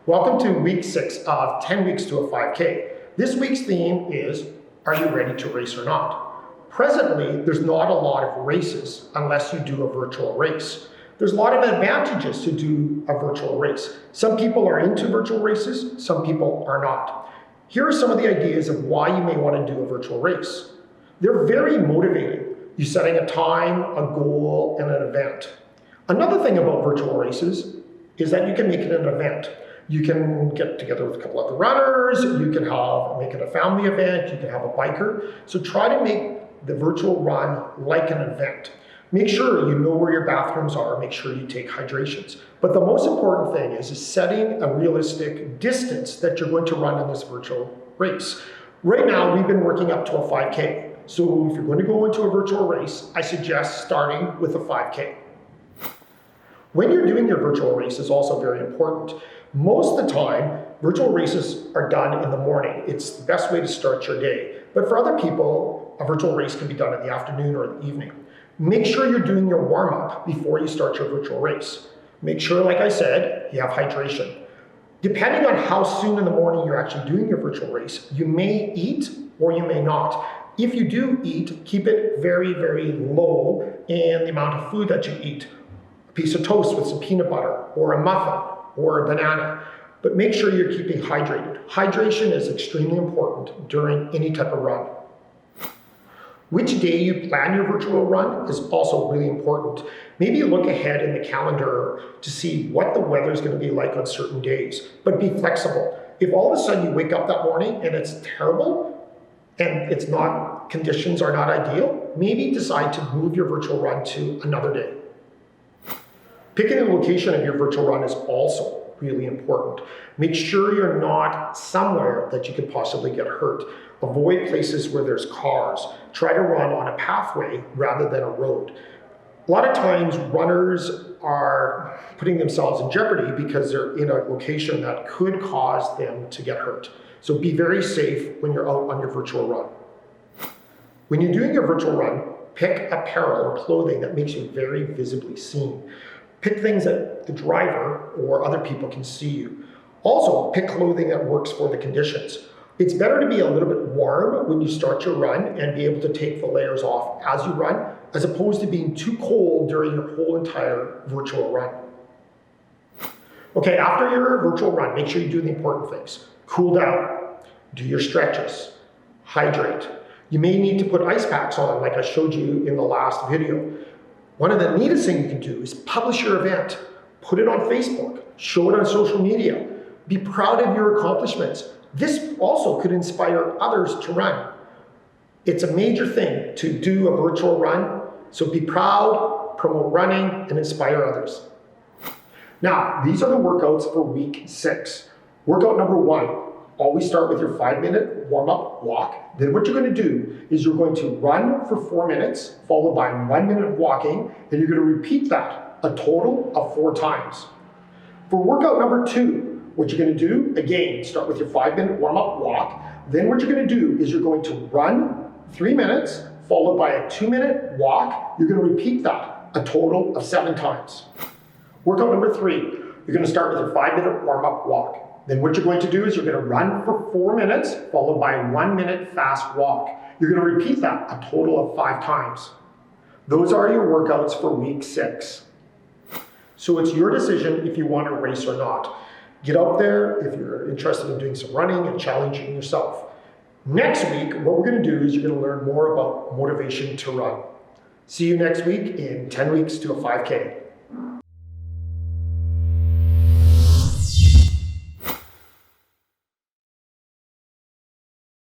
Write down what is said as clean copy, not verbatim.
Welcome to week 6 of 10 weeks to a 5K. This week's theme is, are you ready to race or not? Presently, there's not a lot of races unless you do a virtual race. There's a lot of advantages to do a virtual race. Some people are into virtual races, some people are not. Here are some of the ideas of why you may want to do a virtual race. They're very motivating. You're setting a time, a goal, and an event. Another thing about virtual races is that you can make it an event. You can get together with a couple other runners, you can make it a family event, you can have a biker. So try to make the virtual run like an event. Make sure you know where your bathrooms are, make sure you take hydrations. But the most important thing is setting a realistic distance that you're going to run in this virtual race. Right now, we've been working up to a 5K. So if you're going to go into a virtual race, I suggest starting with a 5K. When you're doing your virtual race is also very important. Most of the time, virtual races are done in the morning. It's the best way to start your day. But for other people, a virtual race can be done in the afternoon or the evening. Make sure you're doing your warm-up before you start your virtual race. Make sure, like I said, you have hydration. Depending on how soon in the morning you're actually doing your virtual race, you may eat or you may not. If you do eat, keep it very, very low in the amount of food that you eat. A piece of toast with some peanut butter, or a muffin, or a banana. But make sure you're keeping hydrated. Hydration is extremely important during any type of run. Which day you plan your virtual run is also really important. Maybe look ahead in the calendar to see what the weather is going to be like on certain days, but be flexible. If all of a sudden you wake up that morning and it's terrible, and conditions are not ideal, maybe decide to move your virtual run to another day. Picking the location of your virtual run is also really important. Make sure you're not somewhere that you could possibly get hurt. Avoid places where there's cars. Try to run on a pathway rather than a road. A lot of times runners are putting themselves in jeopardy because they're in a location that could cause them to get hurt. So be very safe when you're out on your virtual run. When you're doing your virtual run, pick apparel or clothing that makes you very visibly seen. Pick things that the driver or other people can see you. Also, pick clothing that works for the conditions. It's better to be a little bit warm when you start your run and be able to take the layers off as you run, as opposed to being too cold during your whole entire virtual run. Okay, after your virtual run, make sure you do the important things. Cool down, do your stretches, hydrate. You may need to put ice packs on, like I showed you in the last video. One of the neatest things you can do is publish your event. Put it on Facebook, show it on social media. Be proud of your accomplishments. This also could inspire others to run. It's a major thing to do a virtual run, so be proud, promote running, and inspire others. Now, these are the workouts for week 6. Workout number 1, always start with your 5-minute warm-up walk. Then what you're going to do is you're going to run for 4 minutes, followed by 1 minute walking, and you're going to repeat that a total of 4 times. For workout number 2, what you're going to do, again, start with your 5-minute warm-up walk. Then what you're going to do is you're going to run 3 minutes, followed by a 2-minute walk. You're going to repeat that a total of 7 times. Workout number 3, you're going to start with your 5-minute warm-up walk. Then what you're going to do is you're going to run for 4 minutes, followed by a 1-minute fast walk. You're going to repeat that a total of 5 times. Those are your workouts for week 6. So it's your decision if you want to race or not. Get out there if you're interested in doing some running and challenging yourself. Next week, what we're going to do is you're going to learn more about motivation to run. See you next week in 10 weeks to a 5K.